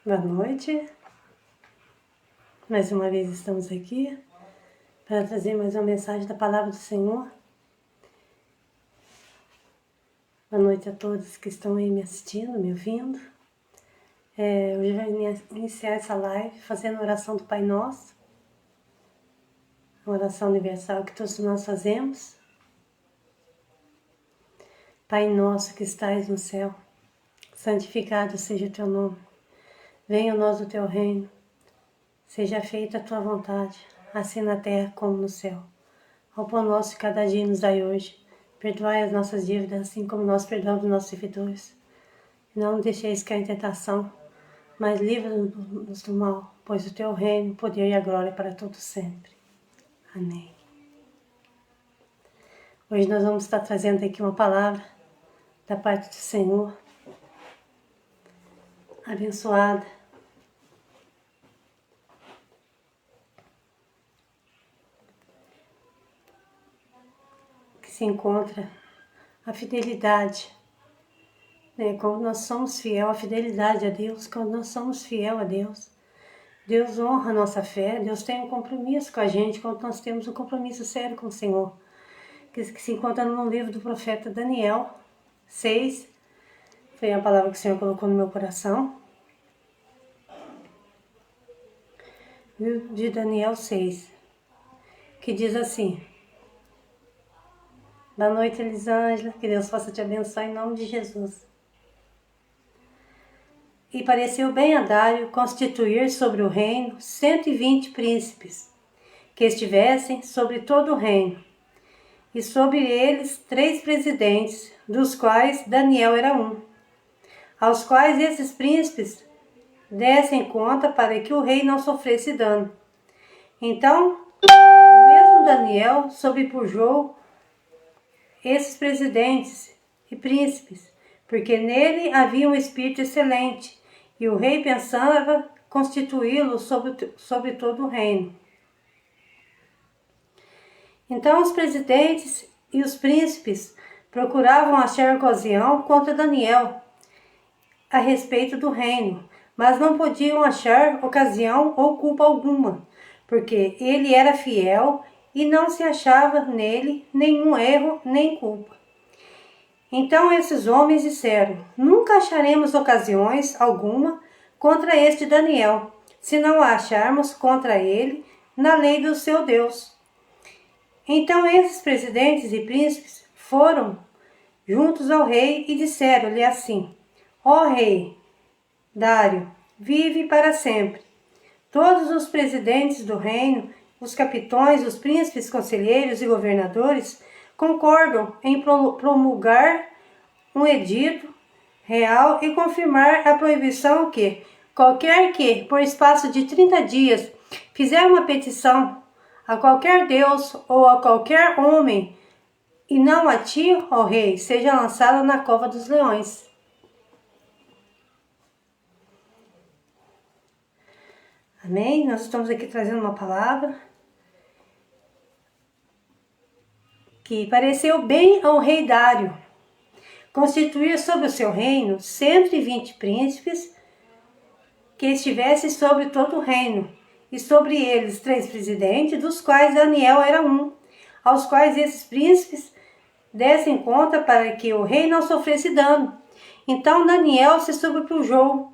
Boa noite. Mais uma vez estamos aqui para trazer mais uma mensagem da Palavra do Senhor. Boa noite a todos que estão aí me assistindo, me ouvindo. Hoje vai iniciar essa live fazendo a oração do Pai Nosso, a oração universal que todos nós fazemos. Pai nosso que estais no céu, santificado seja o teu nome. Venha a nós o teu reino. Seja feita a tua vontade, assim na terra como no céu. Ao pão nosso de cada dia nos dai hoje. Perdoai as nossas dívidas, assim como nós perdoamos os nossos devedores. Não nos deixeis cair em tentação, mas livra-nos do mal, pois o teu reino, o poder e a glória para todos sempre. Amém. Hoje nós vamos estar trazendo aqui uma palavra da parte do Senhor, abençoada, que se encontra a fidelidade, né? Quando nós somos fiel, a fidelidade a Deus, quando nós somos fiel a Deus, Deus honra a nossa fé, Deus tem um compromisso com a gente, quando nós temos um compromisso sério com o Senhor, que se encontra no livro do profeta Daniel 6, foi a palavra que o Senhor colocou no meu coração, de Daniel 6, que diz assim: Boa noite, Elisângela, que Deus possa te abençoar em nome de Jesus. E pareceu bem a Dário constituir sobre o reino 120 príncipes, que estivessem sobre todo o reino, e sobre eles 3 presidentes, dos quais Daniel era um, aos quais esses príncipes dessem conta para que o rei não sofresse dano. Então, o mesmo Daniel sobrepujou esses presidentes e príncipes, porque nele havia um espírito excelente, e o rei pensava constituí-lo sobre todo o reino. Então os presidentes e os príncipes procuravam achar ocasião contra Daniel a respeito do reino, mas não podiam achar ocasião ou culpa alguma, porque ele era fiel e não se achava nele nenhum erro nem culpa. Então esses homens disseram: Nunca acharemos ocasiões alguma contra este Daniel, se não a acharmos contra ele na lei do seu Deus. Então esses presidentes e príncipes foram juntos ao rei e disseram-lhe assim: Ó rei Dário, vive para sempre. Todos os presidentes do reino, os capitões, os príncipes, conselheiros e governadores concordam em promulgar um edito real e confirmar a proibição que qualquer que, por espaço de 30 dias, fizer uma petição a qualquer Deus ou a qualquer homem, e não a ti, ó rei, seja lançado na cova dos leões. Amém? Nós estamos aqui trazendo uma palavra que pareceu bem ao rei Dário constituir sobre o seu reino 120 príncipes que estivessem sobre todo o reino, e sobre eles 3 presidentes, dos quais Daniel era um, aos quais esses príncipes dessem conta para que o rei não sofresse dano. Então Daniel se sobrepujou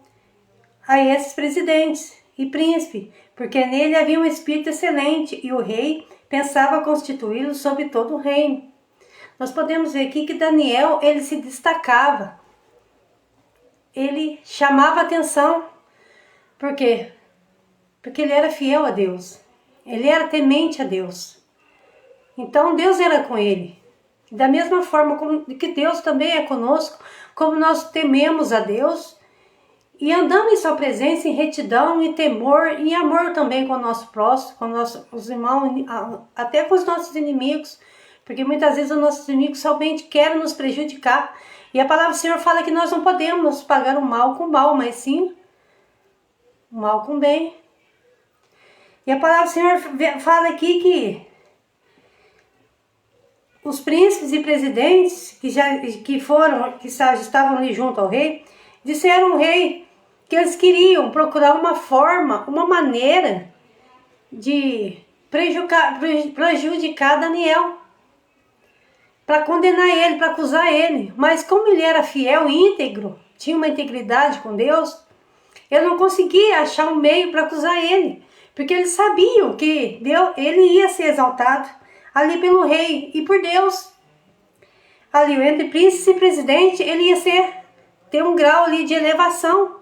a esses presidentes e príncipe, porque nele havia um espírito excelente, e o rei pensava constituí-lo sobre todo o reino. Nós podemos ver aqui que Daniel, ele se destacava, ele chamava atenção. Por quê? Porque ele era fiel a Deus, ele era temente a Deus. Então Deus era com ele. Da mesma forma como que Deus também é conosco, como nós tememos a Deus e andamos em sua presença em retidão, em temor e em amor também com o nosso próximo, com os irmãos, até com os nossos inimigos, porque muitas vezes os nossos inimigos somente querem nos prejudicar. E a palavra do Senhor fala que nós não podemos pagar o mal com mal, mas sim o mal com bem. E a palavra do Senhor fala aqui que os príncipes e presidentes que estavam ali junto ao rei, disseram ao rei que eles queriam procurar uma forma, uma maneira de prejudicar Daniel, para condenar ele, para acusar ele. Mas como ele era fiel e íntegro, tinha uma integridade com Deus, ele não conseguia achar um meio para acusar ele, porque eles sabiam que ele ia ser exaltado ali pelo rei e por Deus. Ali entre príncipe e presidente, ele ia ter um grau ali de elevação.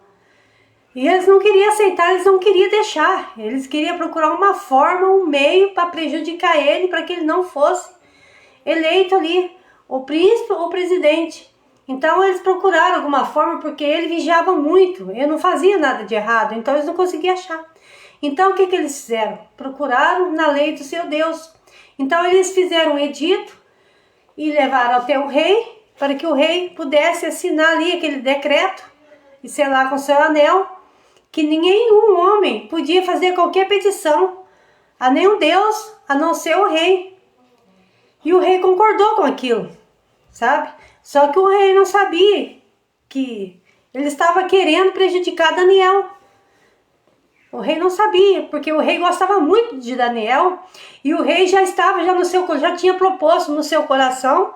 E eles não queriam aceitar, eles não queriam deixar. Eles queriam procurar uma forma, um meio para prejudicar ele, para que ele não fosse eleito ali, o príncipe ou o presidente. Então eles procuraram alguma forma, porque ele vigiava muito, ele não fazia nada de errado, então eles não conseguiam achar. Então o que eles fizeram? Procuraram na lei do seu Deus. Então eles fizeram um edito e levaram até o rei, para que o rei pudesse assinar ali aquele decreto e selar com seu anel, que nenhum homem podia fazer qualquer petição a nenhum Deus, a não ser o rei. E o rei concordou com aquilo, sabe? Só que o rei não sabia que ele estava querendo prejudicar Daniel. O rei não sabia, porque o rei gostava muito de Daniel, e o rei já tinha proposto no seu coração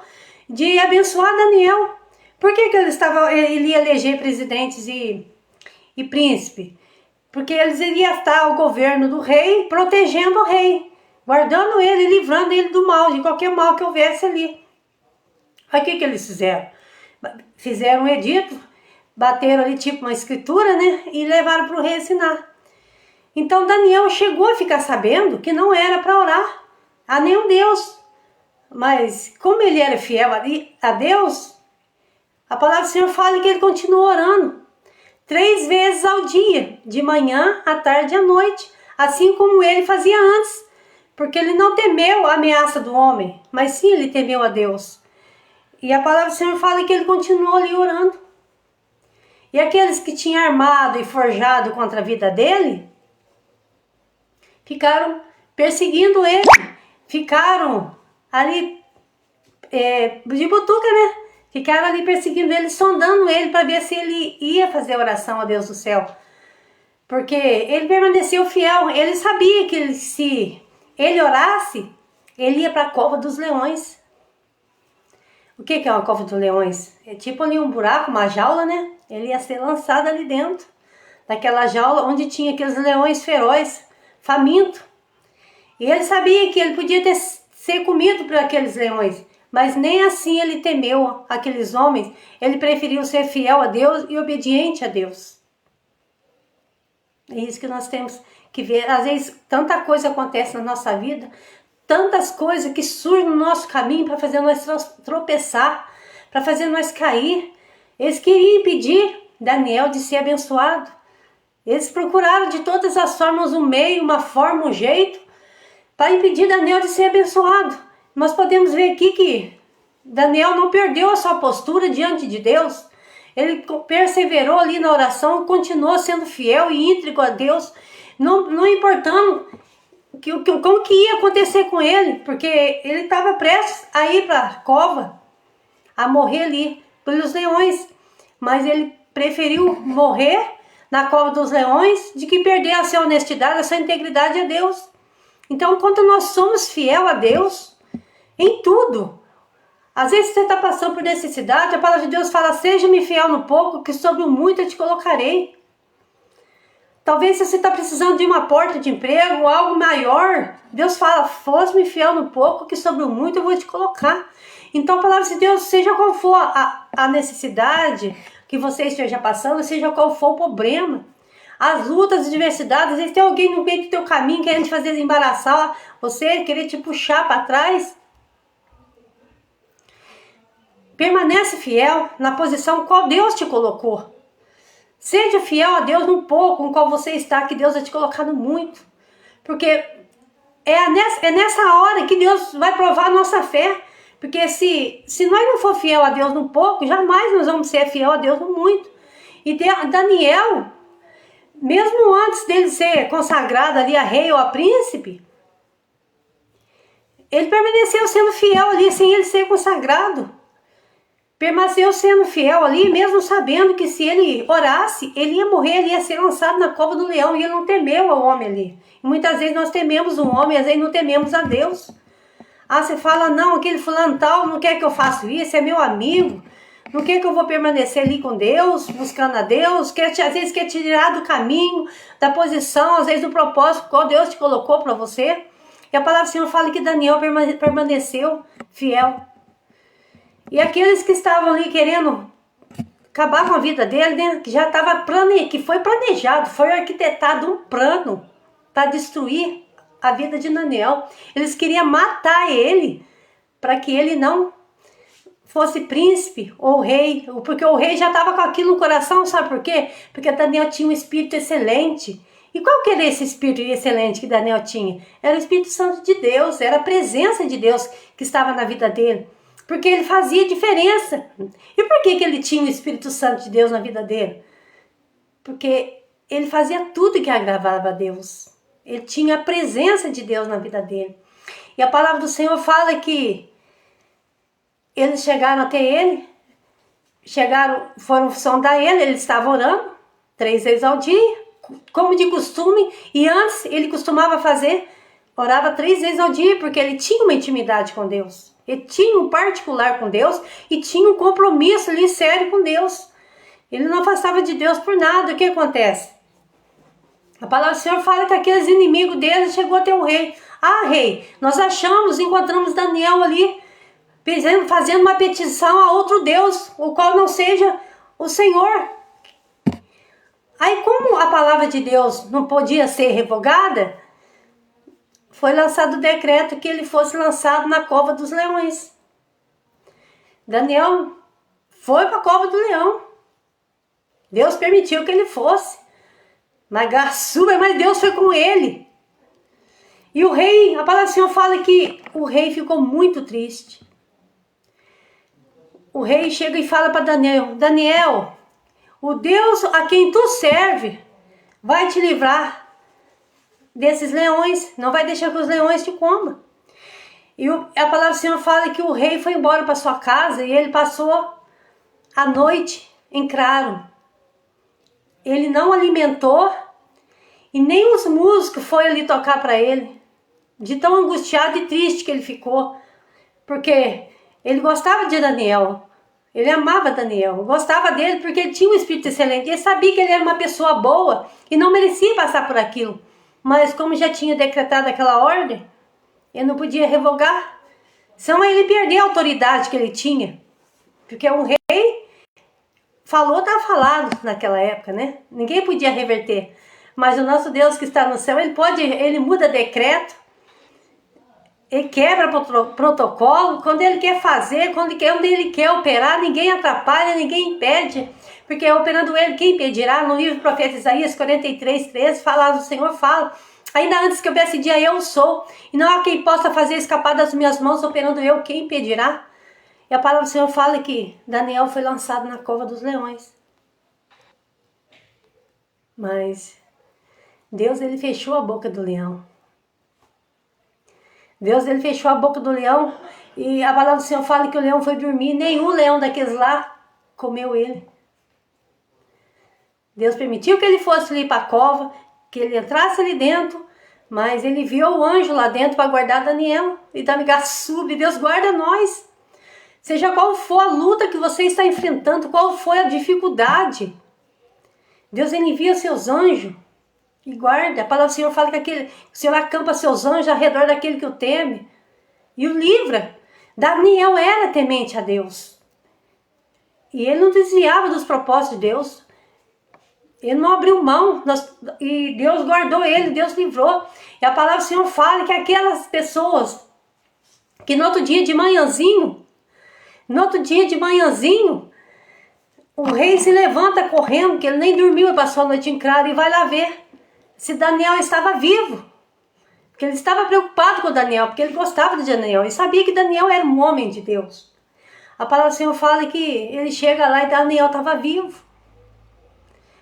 de abençoar Daniel. Por que ele ia eleger presidentes e príncipe? Porque eles iriam estar ao governo do rei, protegendo o rei, guardando ele, livrando ele do mal, de qualquer mal que houvesse ali. Aí o que eles fizeram? Fizeram um edito, bateram ali tipo uma escritura, né? E levaram para o rei assinar. Então Daniel chegou a ficar sabendo que não era para orar a nenhum Deus. Mas como ele era fiel a Deus, a palavra do Senhor fala que ele continuou orando 3 vezes ao dia, de manhã, à tarde e à noite, assim como ele fazia antes, porque ele não temeu a ameaça do homem, mas sim ele temeu a Deus. E a palavra do Senhor fala que ele continuou ali orando. E aqueles que tinham armado e forjado contra a vida dele, ficaram perseguindo ele, ficaram ali de butuca, né? Ficaram ali perseguindo ele, sondando ele para ver se ele ia fazer oração a Deus do céu. Porque ele permaneceu fiel, ele sabia que se ele orasse, ele ia para a cova dos leões. O que é uma cova dos leões? É tipo ali um buraco, uma jaula, né? Ele ia ser lançado ali dentro daquela jaula onde tinha aqueles leões ferozes, famintos. E ele sabia que ele podia ser comido por aqueles leões, mas nem assim ele temeu aqueles homens. Ele preferiu ser fiel a Deus e obediente a Deus. É isso que nós temos que ver. Às vezes tanta coisa acontece na nossa vida, tantas coisas que surgem no nosso caminho para fazer nós tropeçar, para fazer nós cair. Eles queriam impedir Daniel de ser abençoado. Eles procuraram de todas as formas um meio, uma forma, um jeito para impedir Daniel de ser abençoado. Nós podemos ver aqui que Daniel não perdeu a sua postura diante de Deus. Ele perseverou ali na oração, continuou sendo fiel e íntegro a Deus, não importando como que ia acontecer com ele, porque ele estava prestes a ir para a cova, a morrer ali pelos leões. Mas ele preferiu morrer na cova dos leões de que perder a sua honestidade, a sua integridade a Deus. Então, quando nós somos fiel a Deus, em tudo, às vezes você está passando por necessidade, a palavra de Deus fala: seja-me fiel no pouco, que sobre o muito eu te colocarei. Talvez você está precisando de uma porta de emprego, algo maior, Deus fala: fosse-me fiel no pouco, que sobre o muito eu vou te colocar. Então a palavra de Deus, seja qual for a necessidade que você esteja passando, seja qual for o problema, as lutas, as diversidades, às vezes tem alguém no meio do teu caminho querendo te fazer embaraçar você, querer te puxar para trás. Permanece fiel na posição qual Deus te colocou. Seja fiel a Deus no pouco com qual você está, que Deus vai te colocar no muito. Porque é nessa hora que Deus vai provar a nossa fé. Porque se nós não for fiel a Deus no pouco, jamais nós vamos ser fiel a Deus no muito. E Daniel, mesmo antes dele ser consagrado ali a rei ou a príncipe, ele permaneceu sendo fiel ali sem ele ser consagrado. permaneceu sendo fiel ali, mesmo sabendo que se ele orasse, ele ia morrer, ele ia ser lançado na cova do leão, e ele não temeu ao homem ali. E muitas vezes nós tememos o homem, às vezes não tememos a Deus. Ah, você fala, não, aquele fulano tal não quer que eu faça isso, é meu amigo, não quer que eu vou permanecer ali com Deus, buscando a Deus, às vezes quer te tirar do caminho, da posição, às vezes do propósito qual Deus te colocou para você. E a palavra do Senhor fala que Daniel permaneceu fiel. E aqueles que estavam ali querendo acabar com a vida dele, né, que já estava que foi planejado, foi arquitetado um plano para destruir a vida de Daniel. Eles queriam matar ele para que ele não fosse príncipe ou rei, porque o rei já estava com aquilo no coração, sabe por quê? Porque Daniel tinha um espírito excelente. E qual que era esse espírito excelente que Daniel tinha? Era o Espírito Santo de Deus, era a presença de Deus que estava na vida dele. Porque ele fazia diferença. E por que ele tinha o Espírito Santo de Deus na vida dele? Porque ele fazia tudo que agradava a Deus. Ele tinha a presença de Deus na vida dele. E a palavra do Senhor fala que eles chegaram até ele, foram sondar ele, ele estava orando 3 vezes ao dia, como de costume, e antes ele costumava fazer, orava 3 vezes ao dia, porque ele tinha uma intimidade com Deus. Ele tinha um particular com Deus e tinha um compromisso ali sério com Deus. Ele não afastava de Deus por nada. O que acontece? A palavra do Senhor fala que aqueles inimigos dele chegou até o rei. Ah, rei, nós encontramos Daniel ali, fazendo uma petição a outro Deus, o qual não seja o Senhor. Aí, como a palavra de Deus não podia ser revogada, foi lançado o decreto que ele fosse lançado na cova dos leões. Daniel foi para a cova do leão. Deus permitiu que ele fosse. Mas Deus foi com ele. E o rei, a palavra do Senhor fala que o rei ficou muito triste. O rei chega e fala para Daniel, Daniel, o Deus a quem tu serve vai te livrar desses leões, não vai deixar que os leões te comam. E a palavra do Senhor fala que o rei foi embora para sua casa e ele passou a noite em claro. Ele não alimentou e nem os músicos foram ali tocar para ele, de tão angustiado e triste que ele ficou, porque ele gostava de Daniel, ele amava Daniel, gostava dele porque ele tinha um espírito excelente, ele sabia que ele era uma pessoa boa e não merecia passar por aquilo. Mas como já tinha decretado aquela ordem, ele não podia revogar. Senão ele perdeu a autoridade que ele tinha. Porque um rei falou, tá falado naquela época, né? Ninguém podia reverter. Mas o nosso Deus que está no céu, ele muda decreto, ele quebra protocolo, quando ele quer fazer, onde ele quer operar, ninguém atrapalha, ninguém impede. Porque operando ele, quem impedirá? No livro do profeta Isaías 43:13, fala, o Senhor fala, ainda antes que eu decidia, eu sou, e não há quem possa fazer escapar das minhas mãos, operando eu, quem impedirá? E a palavra do Senhor fala que Daniel foi lançado na cova dos leões. Mas Deus, ele fechou a boca do leão. Deus, ele fechou a boca do leão, e a palavra do Senhor fala que o leão foi dormir, nenhum leão daqueles lá comeu ele. Deus permitiu que ele fosse ali para a cova, que ele entrasse ali dentro, mas ele viu o anjo lá dentro para guardar Daniel. E Deus guarda nós. Seja qual for a luta que você está enfrentando, qual for a dificuldade, Deus envia seus anjos e guarda. A palavra do Senhor fala que o Senhor acampa seus anjos ao redor daquele que o teme e o livra. Daniel era temente a Deus. E ele não desviava dos propósitos de Deus. Ele não abriu mão, e Deus guardou ele, Deus livrou. E a palavra do Senhor fala que aquelas pessoas que no outro dia de manhãzinho, o rei se levanta correndo, que ele nem dormiu, passou a noite em claro, e vai lá ver se Daniel estava vivo. Porque ele estava preocupado com Daniel, porque ele gostava de Daniel, e sabia que Daniel era um homem de Deus. A palavra do Senhor fala que ele chega lá e Daniel estava vivo.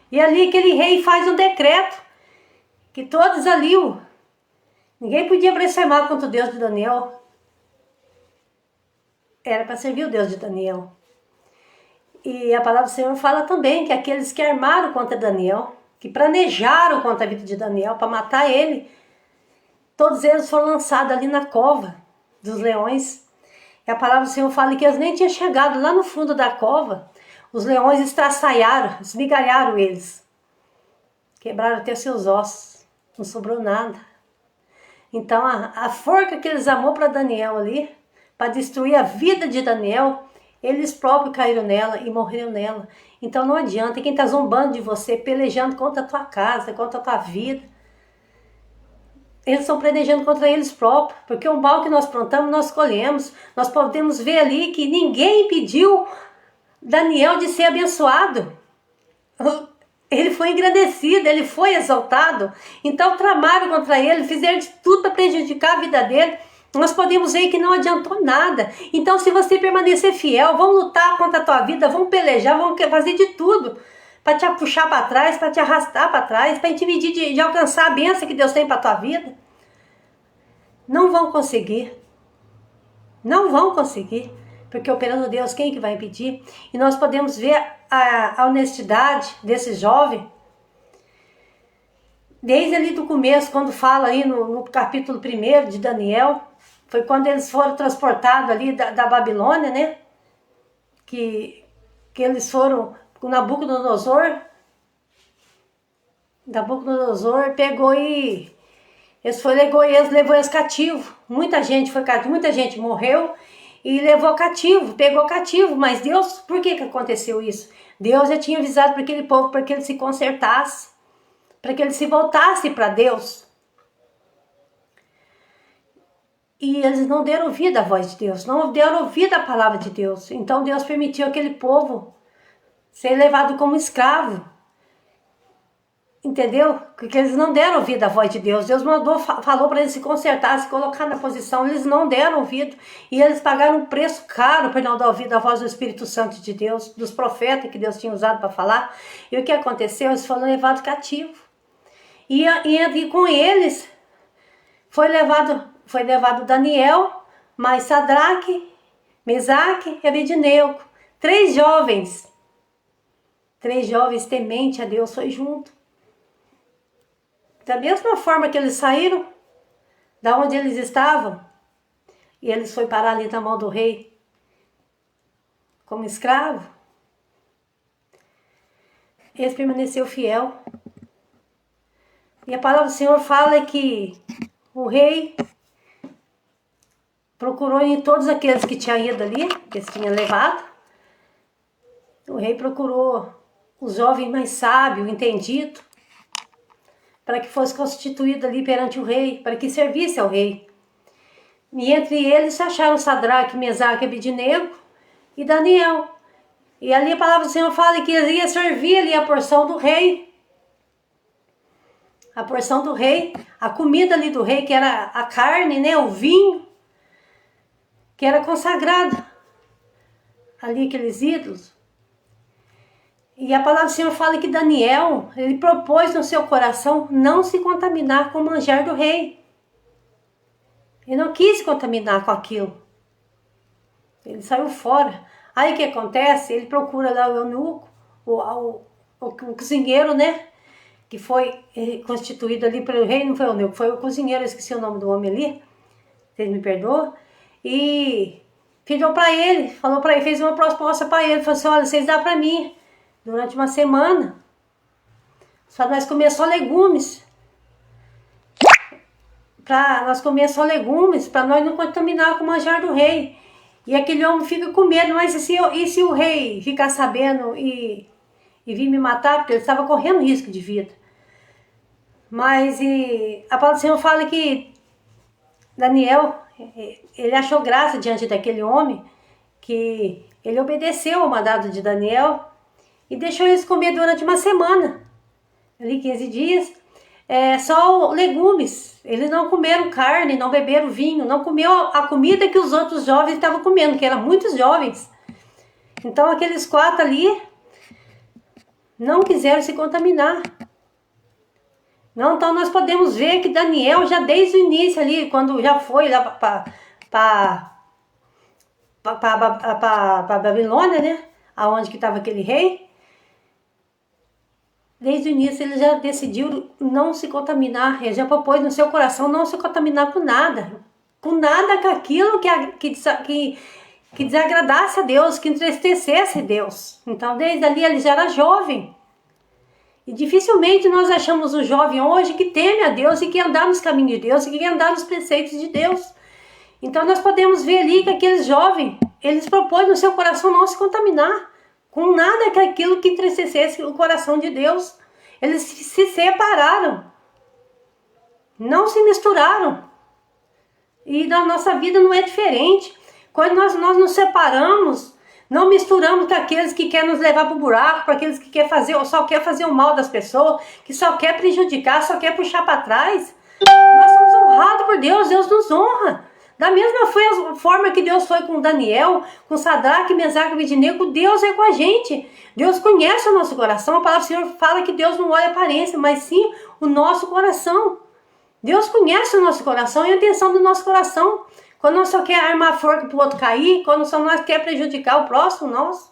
E ali aquele rei faz um decreto, que todos ali, ninguém podia blasfemar contra o Deus de Daniel. Era para servir o Deus de Daniel. E a palavra do Senhor fala também que aqueles que armaram contra Daniel, que planejaram contra a vida de Daniel para matar ele, todos eles foram lançados ali na cova dos leões. E a palavra do Senhor fala que eles nem tinham chegado lá no fundo da cova. Os leões estraçalharam, esmigalharam eles. Quebraram até seus ossos. Não sobrou nada. Então a forca que eles amou para Daniel ali, para destruir a vida de Daniel, eles próprios caíram nela e morreram nela. Então não adianta, quem está zombando de você, pelejando contra a tua casa, contra a tua vida, eles estão planejando contra eles próprios, porque o mal que nós plantamos, nós colhemos. Nós podemos ver ali que ninguém impediu Daniel de ser abençoado. Ele foi engrandecido, ele foi exaltado. Então tramaram contra ele, fizeram de tudo para prejudicar a vida dele. Nós podemos ver que não adiantou nada. Então, se você permanecer fiel, vão lutar contra a tua vida, vão pelejar, vão fazer de tudo para te puxar para trás, para te arrastar para trás, para te impedir de alcançar a bênção que Deus tem para a tua vida. Não vão conseguir. Não vão conseguir. Porque operando Deus, quem que vai impedir? E nós podemos ver a honestidade desse jovem. Desde ali do começo, quando fala aí no capítulo 1 de Daniel, foi quando eles foram transportados ali da Babilônia, né? Que eles foram com Nabucodonosor. Nabucodonosor pegou e levou eles cativos. Muita gente foi cativo, muita gente morreu e levou cativo, pegou cativo. Mas Deus, por que aconteceu isso? Deus já tinha avisado para aquele povo, para que ele se consertasse, para que ele se voltasse para Deus. E eles não deram ouvido à voz de Deus, não deram ouvido à palavra de Deus. Então Deus permitiu aquele povo ser levado como escravo. Entendeu? Porque eles não deram ouvido à voz de Deus. Deus falou para eles se consertar, se colocar na posição. Eles não deram ouvido. E eles pagaram um preço caro para não dar ouvido à voz do Espírito Santo de Deus, dos profetas que Deus tinha usado para falar. E o que aconteceu? Eles foram levados cativos. E com eles foi levado Daniel, mais Sadraque, Mesaque e Abednego. 3 jovens tementes a Deus foi junto. Da mesma forma que eles saíram, da onde eles estavam, e eles foram parar ali na mão do rei, como escravo, eles permaneceu fiel. E a palavra do Senhor fala que o rei procurou em todos aqueles que tinham ido ali, que eles tinham levado. O rei procurou os jovens mais sábios, entendidos, para que fosse constituído ali perante o rei, para que servisse ao rei. E entre eles se acharam Sadraque, Mesaque, Abednego e Daniel. E ali a palavra do Senhor fala que eles iam servir ali a porção do rei. A porção do rei, a comida ali do rei, que era a carne, né, o vinho, que era consagrado. Ali aqueles ídolos. E a palavra do Senhor fala que Daniel, ele propôs no seu coração não se contaminar com o manjar do rei. Ele não quis se contaminar com aquilo. Ele saiu fora. Aí o que acontece? Ele procura lá o eunuco, o cozinheiro, né? Que foi constituído ali pelo rei, não foi o eunuco, foi o cozinheiro, eu esqueci o nome do homem ali. Vocês me perdoam? E pediu para ele, falou para ele, fez uma proposta para ele, falou assim, olha, vocês dão para mim. Durante uma semana, só nós comer só legumes. Para nós comer só legumes, para nós não contaminar com o manjar do rei. E aquele homem fica com medo, mas e se o rei ficar sabendo e vir me matar? Porque ele estava correndo risco de vida. Mas a palavra do Senhor fala que Daniel, ele achou graça diante daquele homem, que ele obedeceu ao mandado de Daniel, e deixou eles comer durante uma semana, ali 15 dias, só legumes. Eles não comeram carne, não beberam vinho, não comeu a comida que os outros jovens estavam comendo, que eram muitos jovens. Então aqueles 4 ali não quiseram se contaminar. Não, então nós podemos ver que Daniel, já desde o início ali, quando já foi lá para Babilônia, né? aonde que estava aquele rei, desde o início ele já decidiu não se contaminar, ele já propôs no seu coração não se contaminar com nada com aquilo que desagradasse a Deus, que entristecesse a Deus. Então desde ali ele já era jovem. E dificilmente nós achamos um jovem hoje que teme a Deus e que andar nos caminhos de Deus e que andar nos preceitos de Deus. Então nós podemos ver ali que aqueles jovens, eles propõem no seu coração não se contaminar com nada que aquilo que entristecesse o coração de Deus. Eles se separaram, não se misturaram. E na nossa vida não é diferente. Quando nós nos separamos, não misturamos com aqueles que querem nos levar para o buraco, para aqueles que querem fazer, ou só quer fazer o mal das pessoas, que só quer prejudicar, só quer puxar para trás. Nós somos honrados por Deus, Deus nos honra. Da mesma forma que Deus foi com Daniel, com Sadraque, Mesaque e Abednego, Deus é com a gente. Deus conhece o nosso coração. A palavra do Senhor fala que Deus não olha a aparência, mas sim o nosso coração. Deus conhece o nosso coração e a intenção do nosso coração. Quando nós só quer armar a forca para o outro cair, quando só nós quer prejudicar o próximo nosso,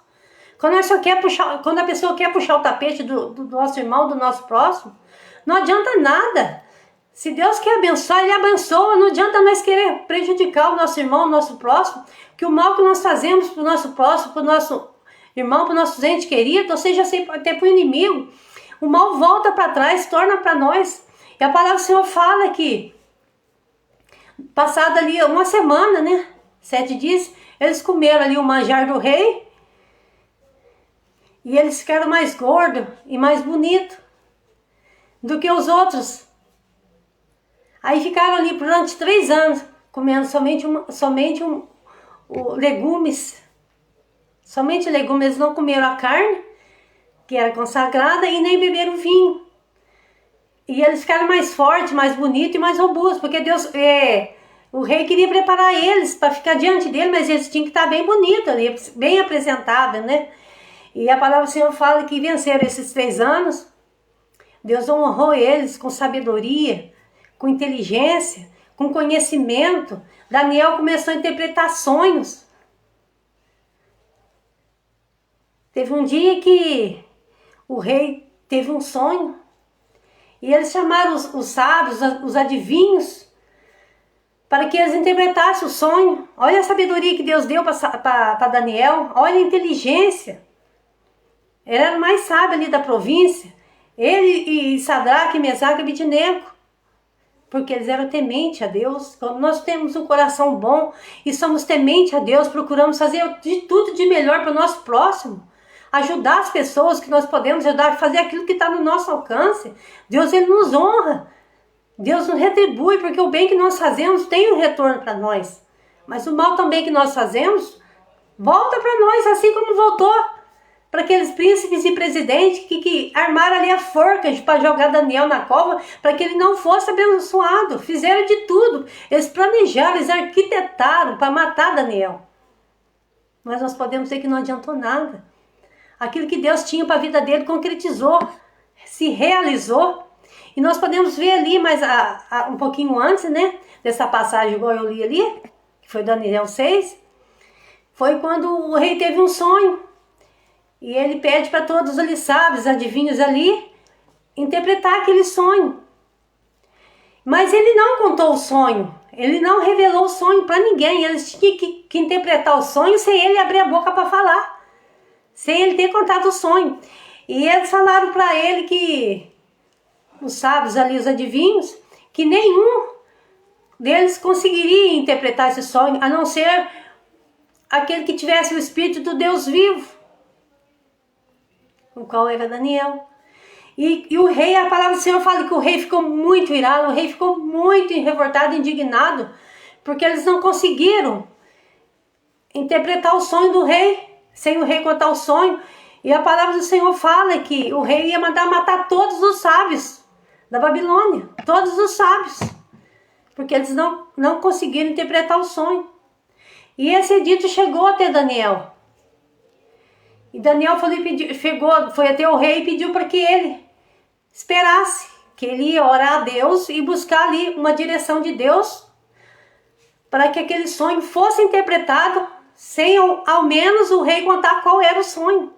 quando nós só quer puxar, quando a pessoa quer puxar o tapete do nosso irmão, do nosso próximo, não adianta nada. Se Deus quer abençoar, Ele abençoa. Não adianta nós querer prejudicar o nosso irmão, o nosso próximo, que o mal que nós fazemos para o nosso próximo, para o nosso irmão, para o nosso ente querido, ou seja, até para o inimigo, o mal volta para trás, torna para nós. E a palavra do Senhor fala que, passada ali uma semana, 7 dias, eles comeram ali o manjar do rei, e eles ficaram mais gordos e mais bonitos do que os outros. Aí ficaram ali durante 3 anos, comendo somente legumes. Somente legumes, eles não comeram a carne, que era consagrada, e nem beberam vinho. E eles ficaram mais fortes, mais bonitos e mais robustos, porque o rei queria preparar eles para ficar diante dele, mas eles tinham que estar bem bonitos ali, bem apresentáveis, E a palavra do Senhor fala que venceram esses 3 anos, Deus honrou eles com sabedoria, com inteligência, com conhecimento. Daniel começou a interpretar sonhos. Teve um dia que o rei teve um sonho e eles chamaram os sábios, os adivinhos, para que eles interpretassem o sonho. Olha a sabedoria que Deus deu para Daniel, olha a inteligência. Ele era o mais sábio ali da província, ele e Sadraque, Mesaque e Abednego. Porque eles eram tementes a Deus. Quando nós temos um coração bom e somos tementes a Deus, procuramos fazer de tudo de melhor para o nosso próximo, ajudar as pessoas que nós podemos ajudar, fazer aquilo que está no nosso alcance, Deus ele nos honra, Deus nos retribui, porque o bem que nós fazemos tem um retorno para nós, mas o mal também que nós fazemos volta para nós, assim como voltou para aqueles príncipes e presidentes que armaram ali a forca para jogar Daniel na cova, para que ele não fosse abençoado. Fizeram de tudo. Eles planejaram, eles arquitetaram para matar Daniel. Mas nós podemos dizer que não adiantou nada. Aquilo que Deus tinha para a vida dele concretizou, se realizou. E nós podemos ver ali, mas um pouquinho antes, dessa passagem igual eu li ali, que foi Daniel 6, foi quando o rei teve um sonho. E ele pede para todos ali sábios, adivinhos ali, interpretar aquele sonho. Mas ele não contou o sonho, ele não revelou o sonho para ninguém. Eles tinham que interpretar o sonho sem ele abrir a boca para falar, sem ele ter contado o sonho. E eles falaram para ele que, os sábios ali, os adivinhos, que nenhum deles conseguiria interpretar esse sonho, a não ser aquele que tivesse o Espírito do Deus vivo, o qual era Daniel. E o rei, a palavra do Senhor fala que o rei ficou muito irado, o rei ficou muito revoltado, indignado, porque eles não conseguiram interpretar o sonho do rei, sem o rei contar o sonho. E a palavra do Senhor fala que o rei ia mandar matar todos os sábios da Babilônia, todos os sábios, porque eles não conseguiram interpretar o sonho. E esse edito chegou até Daniel. E Daniel foi até o rei e pediu para que ele esperasse, que ele ia orar a Deus e buscar ali uma direção de Deus para que aquele sonho fosse interpretado sem ao menos o rei contar qual era o sonho.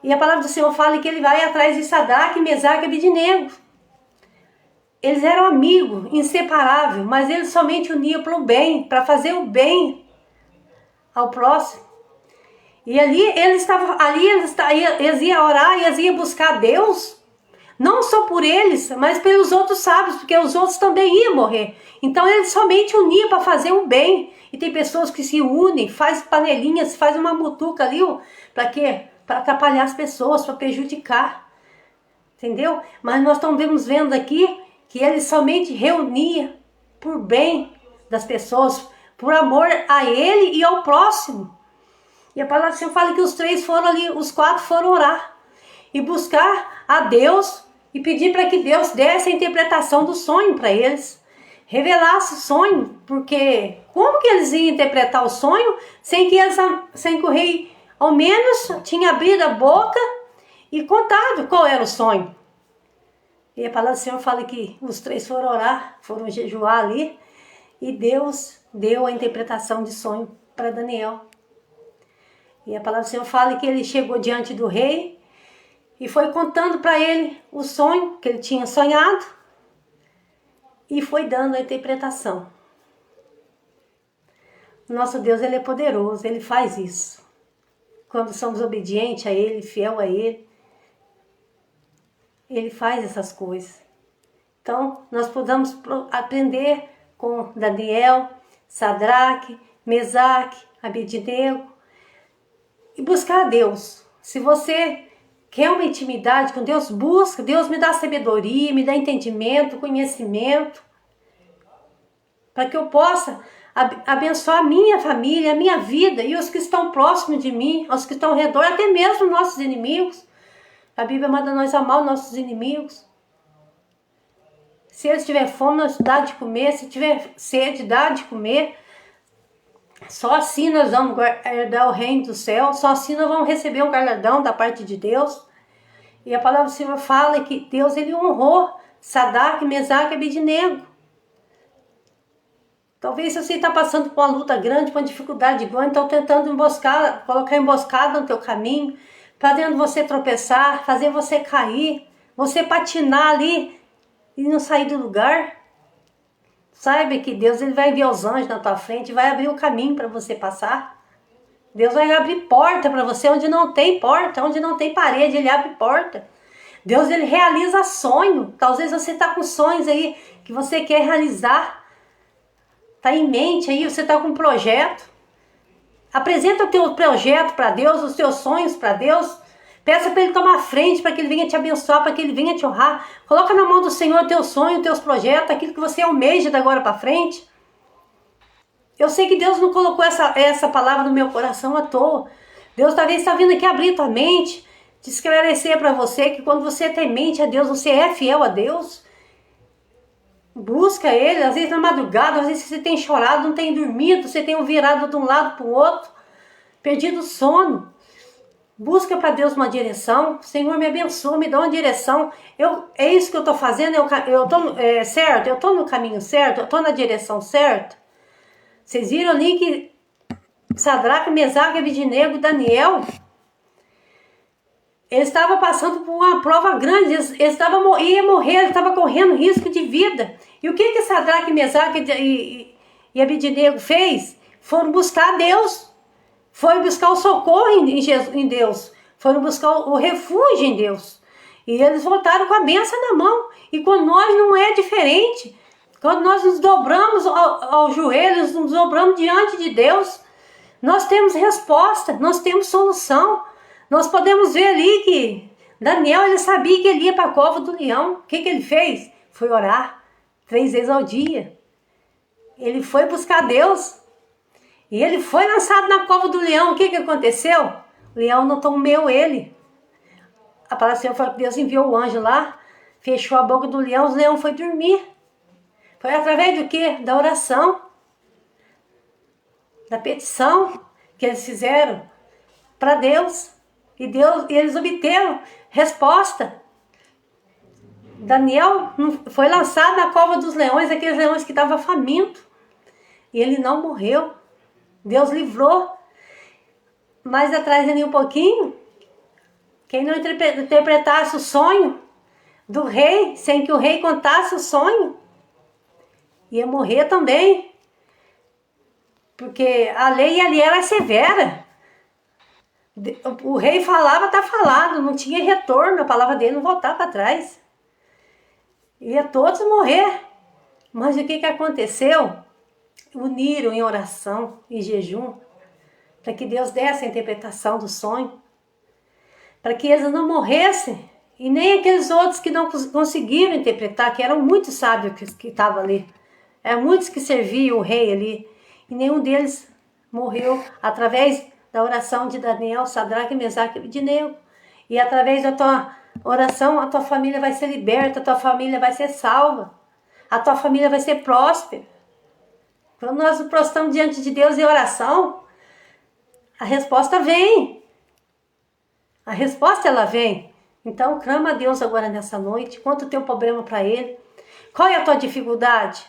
E a palavra do Senhor fala que ele vai atrás de Sadraque, Mesaque e Abednego. Eles eram amigos, inseparáveis, mas eles somente uniam para o bem, para fazer o bem ao próximo. E ali eles iam orar, eles iam buscar Deus, não só por eles, mas pelos outros sábios, porque os outros também iam morrer. Então eles somente uniam para fazer o bem. E tem pessoas que se unem, faz panelinhas, faz uma mutuca ali, para quê? Para atrapalhar as pessoas, para prejudicar. Entendeu? Mas nós estamos vendo aqui que ele somente reunia por bem das pessoas, por amor a ele e ao próximo. E a palavra do Senhor fala que os 3 foram ali, os 4 foram orar e buscar a Deus e pedir para que Deus desse a interpretação do sonho para eles, revelasse o sonho, porque como que eles iam interpretar o sonho sem que o rei ao menos tinha abrido a boca e contado qual era o sonho? E a palavra do Senhor fala que os 3 foram orar, foram jejuar ali, e Deus deu a interpretação de sonho para Daniel. E a palavra do Senhor fala que ele chegou diante do rei e foi contando para ele o sonho que ele tinha sonhado e foi dando a interpretação. Nosso Deus, ele é poderoso, ele faz isso. Quando somos obedientes a ele, fiel a ele, ele faz essas coisas. Então, nós podemos aprender com Daniel, Sadraque, Mesaque, Abednego e buscar a Deus. Se você quer uma intimidade com Deus, busca. Deus me dá sabedoria, me dá entendimento, conhecimento, para que eu possa abençoar a minha família, a minha vida e os que estão próximos de mim, os que estão ao redor, até mesmo nossos inimigos. A Bíblia manda nós amar os nossos inimigos. Se eles tiverem fome, nós dá de comer. Se tiver sede, dá de comer. Só assim nós vamos herdar o reino do céu. Só assim nós vamos receber um galardão da parte de Deus. E a palavra do Senhor fala que Deus, ele honrou Sadraque, Mesaque e Abednego. Talvez você está passando por uma luta grande, por uma dificuldade grande, estão tentando colocar emboscada no teu caminho, fazendo você tropeçar, fazer você cair, você patinar ali e não sair do lugar. Saiba que Deus, ele vai enviar os anjos na tua frente, vai abrir o caminho para você passar. Deus vai abrir porta para você onde não tem porta, onde não tem parede, ele abre porta. Deus, ele realiza sonho. Talvez você está com sonhos aí que você quer realizar. Está em mente aí, você está com um projeto. Apresenta o teu projeto para Deus, os teus sonhos para Deus. Peça para ele tomar frente, para que ele venha te abençoar, para que ele venha te honrar. Coloca na mão do Senhor o teu sonho, os teus projetos, aquilo que você almeja da agora para frente. Eu sei que Deus não colocou essa palavra no meu coração à toa. Deus talvez está vindo aqui abrir tua mente, te esclarecer para você que quando você tem mente a Deus, você é fiel a Deus. Busca ele, às vezes na madrugada, às vezes você tem chorado, não tem dormido, você tem virado de um lado para o outro, perdido o sono. Busca para Deus uma direção. Senhor, me abençoa, me dá uma direção. É isso que eu estou fazendo, eu estou certo, eu estou no caminho certo, eu estou na direção certa. Vocês viram ali que Sadraque, Mesaque, Abednego e Daniel, eles estavam passando por uma prova grande, eles iam morrer, eles estavam correndo risco de vida. E o que Sadraque, Mesaque e Abednego fez? Foram buscar Deus, foram buscar o socorro em Deus, foram buscar o refúgio em Deus. E eles voltaram com a bênção na mão. E com nós não é diferente. Quando nós nos dobramos aos joelhos, nos dobramos diante de Deus, nós temos resposta, nós temos solução. Nós podemos ver ali que Daniel, ele sabia que ele ia para a cova do leão. O que ele fez? Foi orar 3 vezes ao dia. Ele foi buscar Deus. E ele foi lançado na cova do leão. O que aconteceu? O leão não comeu ele. A palavra do Senhor fala que Deus enviou o anjo lá, fechou a boca do leão, o leão foi dormir. Foi através do quê? Da oração, da petição que eles fizeram para Deus. E eles obteram resposta. Daniel foi lançado na cova dos leões, aqueles leões que estavam famintos. E ele não morreu. Deus livrou. Mais atrás ali um pouquinho, quem não interpretasse o sonho do rei, sem que o rei contasse o sonho, ia morrer também. Porque a lei ali era severa. O rei falava, tá falado, não tinha retorno, a palavra dele não voltava para trás. Ia todos morrer. Mas o que aconteceu? Uniram em oração e jejum, para que Deus desse a interpretação do sonho, para que eles não morressem, e nem aqueles outros que não conseguiram interpretar, que eram muito sábios que estavam ali. Eram muitos que serviam o rei ali, e nenhum deles morreu através da oração de Daniel, Sadraque, Mesaque e Abednego. E através da tua oração, a tua família vai ser liberta, a tua família vai ser salva, a tua família vai ser próspera. Quando nós nos prostramos diante de Deus em oração, a resposta vem. A resposta ela vem. Então clama a Deus agora nessa noite, conta o teu problema para Ele. Qual é a tua dificuldade?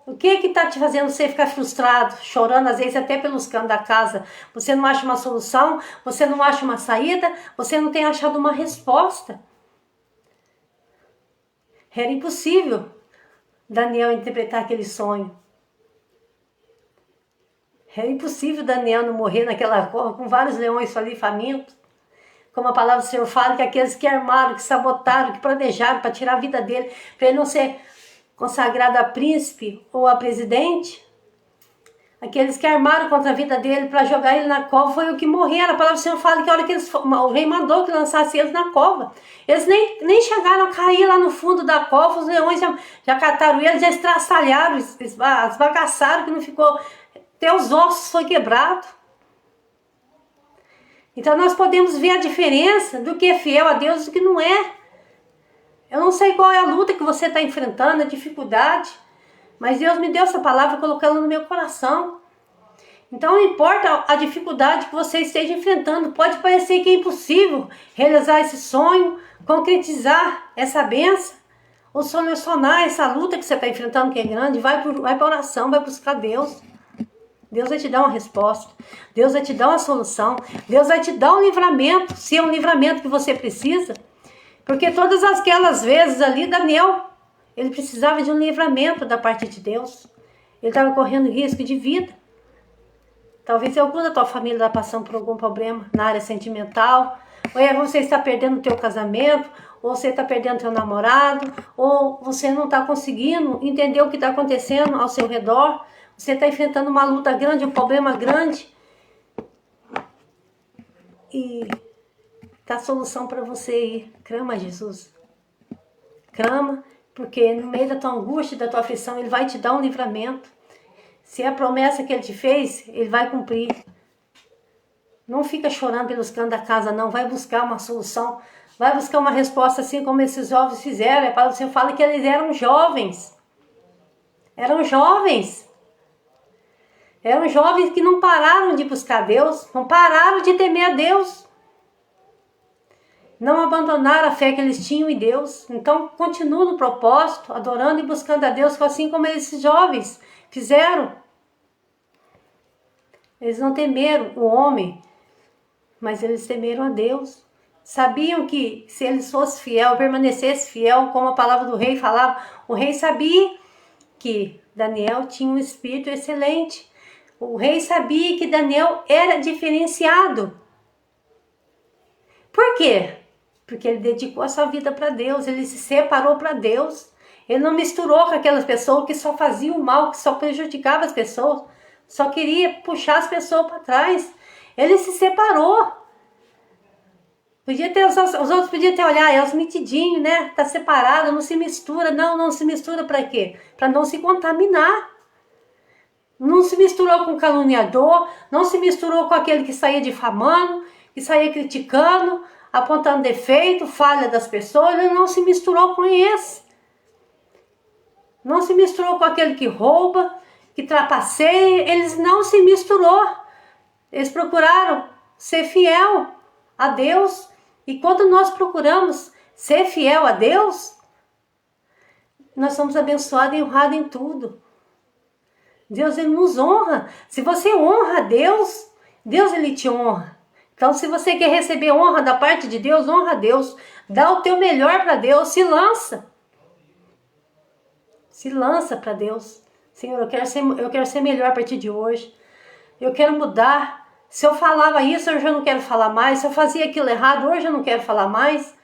O que está te fazendo você ficar frustrado, chorando, às vezes até pelos cantos da casa? Você não acha uma solução, você não acha uma saída, você não tem achado uma resposta. Era impossível Daniel interpretar aquele sonho. Era impossível Daniel não morrer naquela cova com vários leões ali famintos. Como a palavra do Senhor fala, que aqueles que armaram, que sabotaram, que planejaram para tirar a vida dele, para ele não ser consagrado a príncipe ou a presidente, aqueles que armaram contra a vida dele para jogar ele na cova, foi o que morreram. A palavra do Senhor fala que a hora que o rei mandou que lançasse eles na cova, eles nem chegaram a cair lá no fundo da cova, os leões já cataram eles, já estraçalharam, esbagaçaram, que não ficou, até os ossos foi quebrado. Então nós podemos ver a diferença do que é fiel a Deus e do que não é. Eu não sei qual é a luta que você está enfrentando, a dificuldade, mas Deus me deu essa palavra colocando no meu coração. Então não importa a dificuldade que você esteja enfrentando, pode parecer que é impossível realizar esse sonho, concretizar essa bênção, ou solucionar essa luta que você está enfrentando que é grande, vai para a oração, vai buscar Deus. Deus vai te dar uma resposta, Deus vai te dar uma solução, Deus vai te dar um livramento, se é um livramento que você precisa. Porque todas aquelas vezes ali, Daniel, ele precisava de um livramento da parte de Deus. Ele estava correndo risco de vida. Talvez algum da tua família está passando por algum problema na área sentimental. Ou você está perdendo o teu casamento, ou você está perdendo o teu namorado, ou você não está conseguindo entender o que está acontecendo ao seu redor. Você está enfrentando uma luta grande, um problema grande. E tá a solução para você ir. Clama a Jesus. Clama, porque no meio da tua angústia, da tua aflição, Ele vai te dar um livramento. Se é a promessa que Ele te fez, Ele vai cumprir. Não fica chorando pelos cantos da casa, não. Vai buscar uma solução. Vai buscar uma resposta assim como esses jovens fizeram. A palavra do Senhor fala que eles eram jovens. Eram jovens. Eram jovens que não pararam de buscar Deus. Não pararam de temer a Deus. Não abandonaram a fé que eles tinham em Deus. Então, continua no propósito, adorando e buscando a Deus, assim como esses jovens fizeram. Eles não temeram o homem, mas eles temeram a Deus. Sabiam que se eles fossem fiel, permanecessem fiel, como a palavra do rei falava, o rei sabia que Daniel tinha um espírito excelente. O rei sabia que Daniel era diferenciado. Por quê? Porque ele dedicou a sua vida para Deus, ele se separou para Deus. Ele não misturou com aquelas pessoas que só faziam mal, que só prejudicavam as pessoas, só queria puxar as pessoas para trás. Ele se separou. Podia ter, os outros podiam ter olhado, é os metidinhos, né? Tá separado, não se mistura. Não se mistura para quê? Para não se contaminar. Não se misturou com o caluniador, não se misturou com aquele que saía difamando, que saía criticando, apontando defeito, falha das pessoas. Ele não se misturou com esse. Não se misturou com aquele que rouba, que trapaceia. Eles não se misturou. Eles procuraram ser fiel a Deus. E quando nós procuramos ser fiel a Deus, nós somos abençoados e honrados em tudo. Deus, ele nos honra. Se você honra a Deus, Deus, ele te honra. Então, se você quer receber honra da parte de Deus, honra a Deus. Dá o teu melhor para Deus, se lança. Se lança para Deus. Senhor, eu quero ser melhor a partir de hoje. Eu quero mudar. Se eu falava isso, hoje eu não quero falar mais. Se eu fazia aquilo errado, hoje eu não quero falar mais.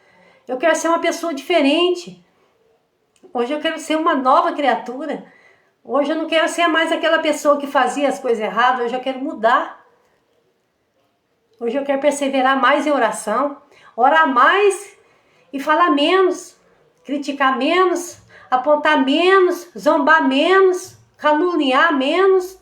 Eu quero ser uma pessoa diferente. Hoje eu quero ser uma nova criatura. Hoje eu não quero ser mais aquela pessoa que fazia as coisas erradas. Hoje eu quero mudar. Hoje eu quero perseverar mais em oração. Orar mais e falar menos. Criticar menos. Apontar menos. Zombar menos. Caluniar menos.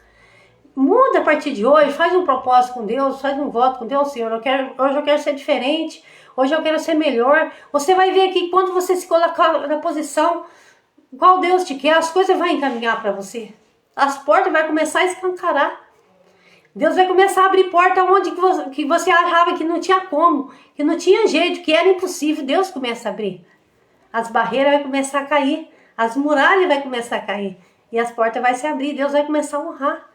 Muda a partir de hoje. Faz um propósito com Deus. Faz um voto com Deus. Senhor, hoje eu quero ser diferente. Hoje eu quero ser melhor. Você vai ver que quando você se colocar na posição qual Deus te quer, as coisas vão encaminhar para você. As portas vão começar a escancarar. Deus vai começar a abrir porta onde que você achava que não tinha como, que não tinha jeito, que era impossível. Deus começa a abrir. As barreiras vão começar a cair. As muralhas vão começar a cair. E as portas vão se abrir. Deus vai começar a honrar.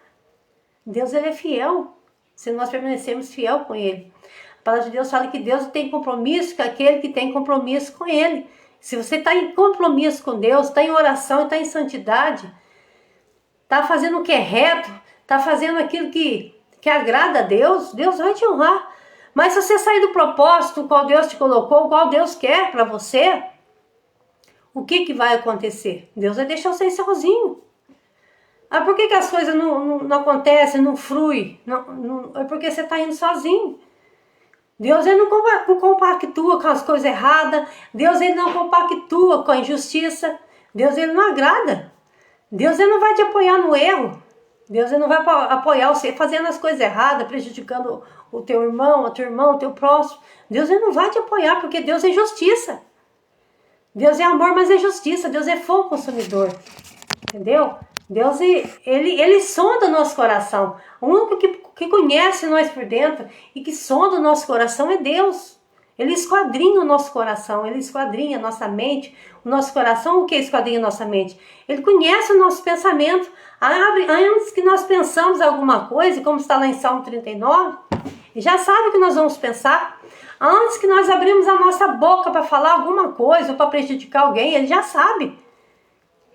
Deus, ele é fiel. Se nós permanecermos fiel com ele. A palavra de Deus fala que Deus tem compromisso com aquele que tem compromisso com ele. Se você está em compromisso com Deus, está em oração, está em santidade, está fazendo o que é reto, está fazendo aquilo que agrada a Deus, Deus vai te honrar. Mas se você sair do propósito qual Deus te colocou, qual Deus quer para você, o que vai acontecer? Deus vai deixar você sozinho. Ah, por que as coisas não acontecem, não fluem? É porque você está indo sozinho. Deus, ele não compactua com as coisas erradas. Deus, ele não compactua com a injustiça. Deus, ele não agrada. Deus, ele não vai te apoiar no erro. Deus, ele não vai apoiar você fazendo as coisas erradas, prejudicando o teu irmão, a tua irmã, o teu próximo. Deus, ele não vai te apoiar, porque Deus é justiça. Deus é amor, mas é justiça. Deus é fogo consumidor. Entendeu? Deus, ele sonda o nosso coração. O único que conhece nós por dentro e que sonda o nosso coração é Deus. Ele esquadrinha o nosso coração, ele esquadrinha a nossa mente, o nosso coração. O que esquadrinha a nossa mente? Ele conhece o nosso pensamento. Antes que nós pensamos alguma coisa, como está lá em Salmo 39, ele já sabe o que nós vamos pensar. Antes que nós abrimos a nossa boca para falar alguma coisa ou para prejudicar alguém, ele já sabe.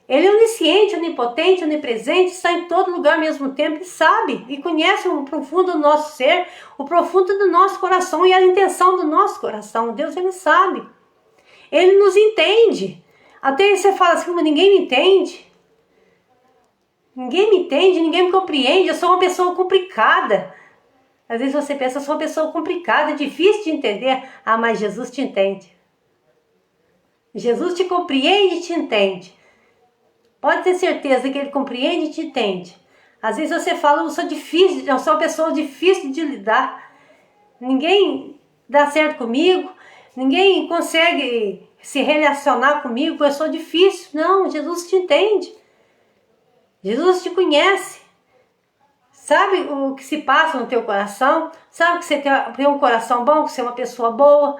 Ele é onisciente, onipotente, onipresente, está em todo lugar ao mesmo tempo e sabe, e conhece o profundo do nosso ser, o profundo do nosso coração e a intenção do nosso coração. Deus, ele sabe. Ele nos entende. Até você fala assim, mas ninguém me entende. Ninguém me entende, ninguém me compreende, eu sou uma pessoa complicada. Às vezes você pensa, eu sou uma pessoa complicada, difícil de entender. Ah, mas Jesus te entende. Jesus te compreende e te entende. Pode ter certeza que ele compreende e te entende. Às vezes você fala, eu sou uma pessoa difícil de lidar. Ninguém dá certo comigo, ninguém consegue se relacionar comigo, eu sou difícil. Não, Jesus te entende. Jesus te conhece. Sabe o que se passa no teu coração? Sabe que você tem um coração bom, que você é uma pessoa boa.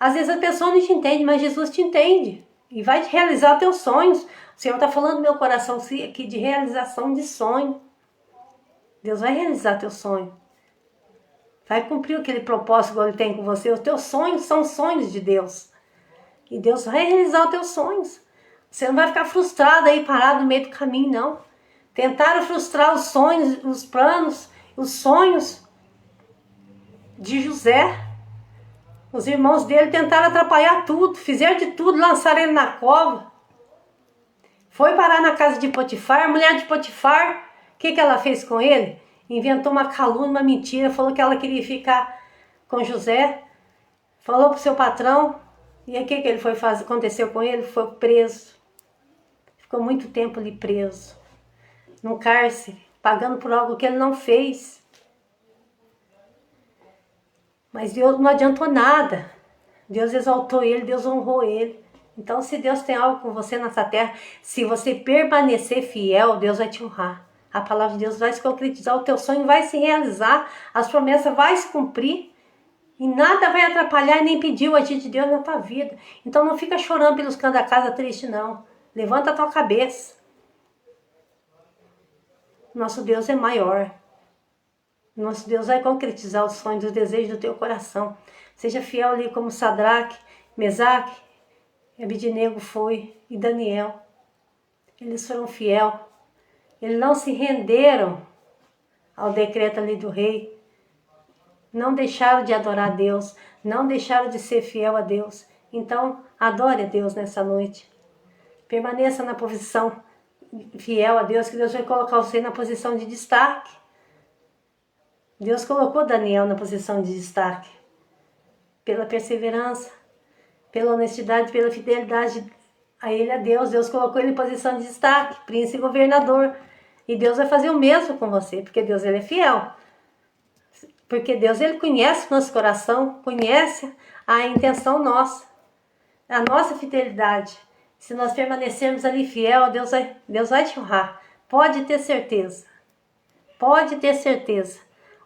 Às vezes a pessoa não te entende, mas Jesus te entende. E vai te realizar os teus sonhos. O Senhor está falando no meu coração aqui de realização de sonho. Deus vai realizar teu sonho. Vai cumprir aquele propósito que Ele tem com você. Os teus sonhos são sonhos de Deus. E Deus vai realizar os teus sonhos. Você não vai ficar frustrado aí, parado no meio do caminho, não. Tentaram frustrar os sonhos, os planos, os sonhos de José. Os irmãos dele tentaram atrapalhar tudo, fizeram de tudo, lançaram ele na cova. Foi parar na casa de Potifar, a mulher de Potifar, o que ela fez com ele? Inventou uma calúnia, uma mentira, falou que ela queria ficar com José, falou pro seu patrão, e aí o que ele foi fazer? Aconteceu com ele? Foi preso. Ficou muito tempo ali preso, num cárcere, pagando por algo que ele não fez. Mas Deus não adiantou nada. Deus exaltou ele, Deus honrou ele. Então, se Deus tem algo com você nessa terra, se você permanecer fiel, Deus vai te honrar. A palavra de Deus vai se concretizar, o teu sonho vai se realizar, as promessas vão se cumprir. E nada vai atrapalhar e nem impedir o agir de Deus na tua vida. Então não fica chorando pelos cantos da casa triste, não. Levanta a tua cabeça. Nosso Deus é maior. Nosso Deus vai concretizar os sonhos e os desejos do teu coração. Seja fiel ali como Sadraque, Mesaque, Abednego foi e Daniel. Eles foram fiel. Eles não se renderam ao decreto ali do rei. Não deixaram de adorar a Deus. Não deixaram de ser fiel a Deus. Então, adore a Deus nessa noite. Permaneça na posição fiel a Deus, que Deus vai colocar você na posição de destaque. Deus colocou Daniel na posição de destaque. Pela perseverança, pela honestidade, pela fidelidade a ele, a Deus. Deus colocou ele em posição de destaque, príncipe e governador. E Deus vai fazer o mesmo com você, porque Deus ele é fiel. Porque Deus ele conhece o nosso coração, conhece a intenção nossa, a nossa fidelidade. Se nós permanecermos ali fiel, Deus vai te honrar. Pode ter certeza. Pode ter certeza.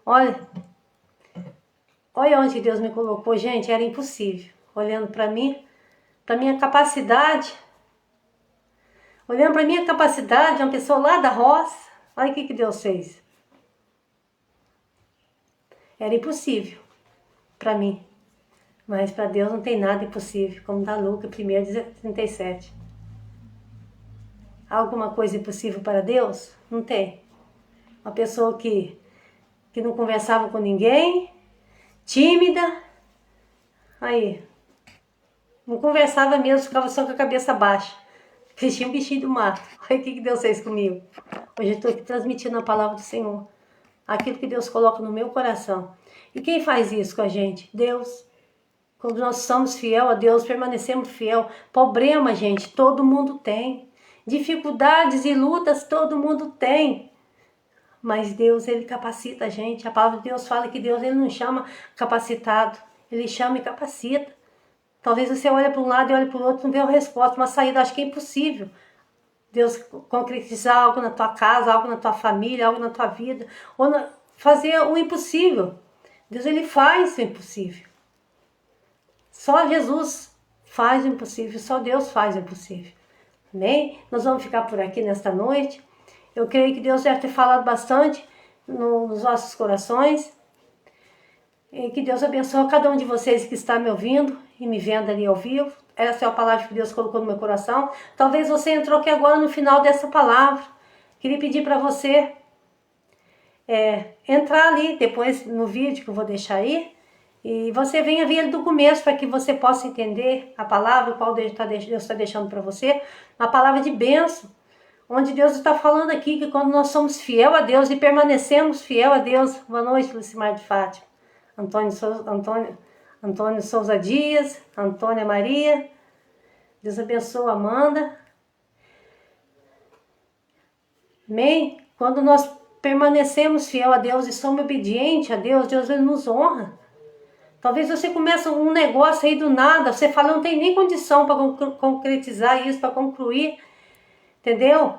Olha onde Deus me colocou, gente, era impossível. Olhando para mim, para minha capacidade, uma pessoa lá da roça, olha o que Deus fez. Era impossível para mim, mas para Deus não tem nada impossível, como da Lucas 1:37. Alguma coisa impossível para Deus? Não tem. Uma pessoa que não conversava com ninguém, tímida, aí, não conversava mesmo, ficava só com a cabeça baixa. Parecia um bichinho do mato. Olha o que Deus fez comigo. Hoje eu estou aqui transmitindo a palavra do Senhor. Aquilo que Deus coloca no meu coração. E quem faz isso com a gente? Deus. Quando nós somos fiel a Deus, permanecemos fiel. Problema, gente, todo mundo tem. Dificuldades e lutas, todo mundo tem. Mas Deus, ele capacita a gente. A palavra de Deus fala que Deus, ele não chama capacitado. Ele chama e capacita. Talvez você olhe para um lado e olhe para o outro, não vê a resposta, uma saída, acho que é impossível. Deus concretizar algo na tua casa, algo na tua família, algo na tua vida, ou fazer o impossível. Deus, ele faz o impossível. Só Jesus faz o impossível, só Deus faz o impossível. Amém? Nós vamos ficar por aqui nesta noite. Eu creio que Deus deve ter falado bastante nos nossos corações. E que Deus abençoe cada um de vocês que está me ouvindo e me vendo ali ao vivo. Essa é a palavra que Deus colocou no meu coração. Talvez você entrou aqui agora no final dessa palavra. Queria pedir para você entrar ali depois no vídeo que eu vou deixar aí. E você venha ver ele do começo para que você possa entender a palavra, qual Deus está deixando para você. Uma palavra de bênção. Onde Deus está falando aqui que quando nós somos fiel a Deus e permanecemos fiel a Deus. Boa noite, Lucimar de Fátima. Antônio Souza Dias, Antônia Maria, Deus abençoe Amanda. Amém? Quando nós permanecemos fiel a Deus e somos obedientes a Deus, Deus ele nos honra. Talvez você comece um negócio aí do nada, você fala, não tem nem condição para concretizar isso, para concluir, entendeu?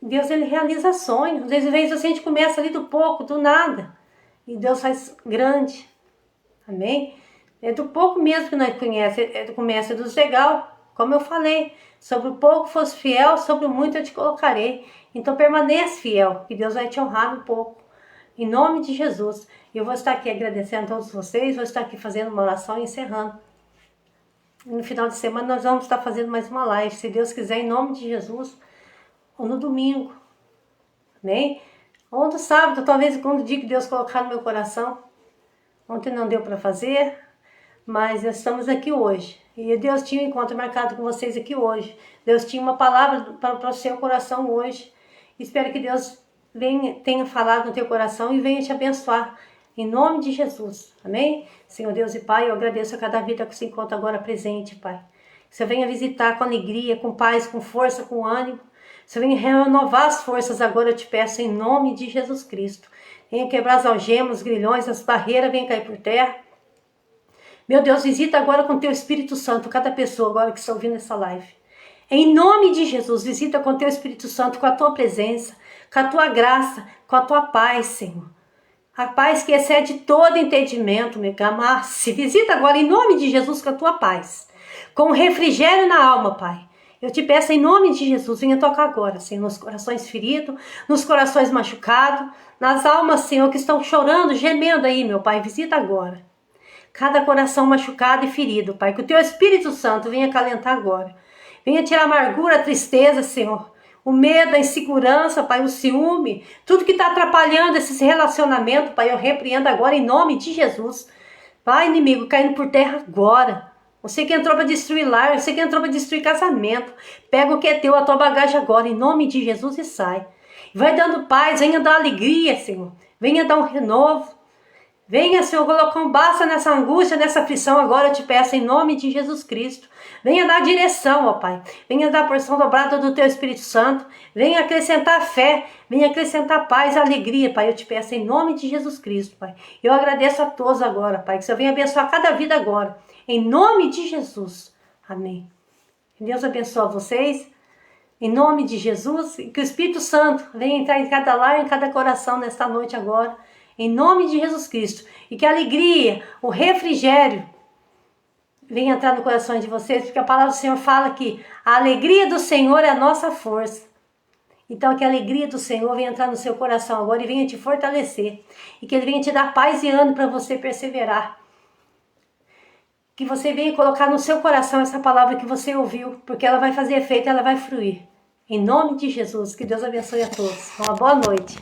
Deus ele realiza sonhos. Às vezes a gente começa ali do pouco, do nada. E Deus faz grande. Amém? É do pouco mesmo que nós conhecemos, é dos legal. Como eu falei, sobre o pouco fosse fiel, sobre o muito eu te colocarei. Então permaneça fiel, que Deus vai te honrar no pouco. Em nome de Jesus. Eu vou estar aqui agradecendo a todos vocês, vou estar aqui fazendo uma oração e encerrando. No final de semana nós vamos estar fazendo mais uma live, se Deus quiser, em nome de Jesus. Ou no domingo. Amém? Ou no sábado, talvez quando o dia que Deus colocar no meu coração. Ontem não deu para fazer, mas nós estamos aqui hoje. E Deus tinha um encontro marcado com vocês aqui hoje. Deus tinha uma palavra para o seu coração hoje. Espero que Deus tenha falado no teu coração e venha te abençoar. Em nome de Jesus. Amém? Senhor Deus e Pai, eu agradeço a cada vida que se encontra agora presente, Pai. Que você venha visitar com alegria, com paz, com força, com ânimo. Se venha renovar as forças agora, eu te peço em nome de Jesus Cristo. Venha quebrar as algemas, os grilhões, as barreiras, venha cair por terra. Meu Deus, visita agora com teu Espírito Santo cada pessoa agora que está ouvindo essa live. Em nome de Jesus, visita com teu Espírito Santo, com a tua presença, com a tua graça, com a tua paz, Senhor. A paz que excede todo entendimento, meu amado. Se visita agora em nome de Jesus com a tua paz. Com refrigério na alma, Pai. Eu te peço em nome de Jesus, venha tocar agora, Senhor, nos corações feridos, nos corações machucados, nas almas, Senhor, que estão chorando, gemendo aí, meu Pai, visita agora. Cada coração machucado e ferido, Pai, que o Teu Espírito Santo venha acalentar agora. Venha tirar a amargura, a tristeza, Senhor, o medo, a insegurança, Pai, o ciúme, tudo que está atrapalhando esses relacionamentos, Pai, eu repreendo agora em nome de Jesus. Pai, inimigo, caindo por terra agora. Você que entrou para destruir lar, você que entrou para destruir casamento, pega o que é teu, a tua bagagem agora, em nome de Jesus, e sai. Vai dando paz, venha dar alegria, Senhor. Venha dar um renovo. Venha, Senhor, colocar um basta nessa angústia, nessa aflição agora, eu te peço em nome de Jesus Cristo. Venha dar direção, ó Pai. Venha dar a porção dobrada do Teu Espírito Santo. Venha acrescentar fé, venha acrescentar paz e alegria, Pai. Eu te peço em nome de Jesus Cristo, Pai. Eu agradeço a todos agora, Pai, que o Senhor venha abençoar cada vida agora. Em nome de Jesus. Amém. Que Deus abençoe vocês. Em nome de Jesus. E que o Espírito Santo venha entrar em cada lar, em cada coração nesta noite agora. Em nome de Jesus Cristo. E que a alegria, o refrigério, venha entrar no coração de vocês, porque a palavra do Senhor fala que a alegria do Senhor é a nossa força. Então que a alegria do Senhor venha entrar no seu coração agora e venha te fortalecer. E que Ele venha te dar paz e ânimo para você perseverar. Que você venha colocar no seu coração essa palavra que você ouviu, porque ela vai fazer efeito, ela vai fluir. Em nome de Jesus, que Deus abençoe a todos. Uma boa noite.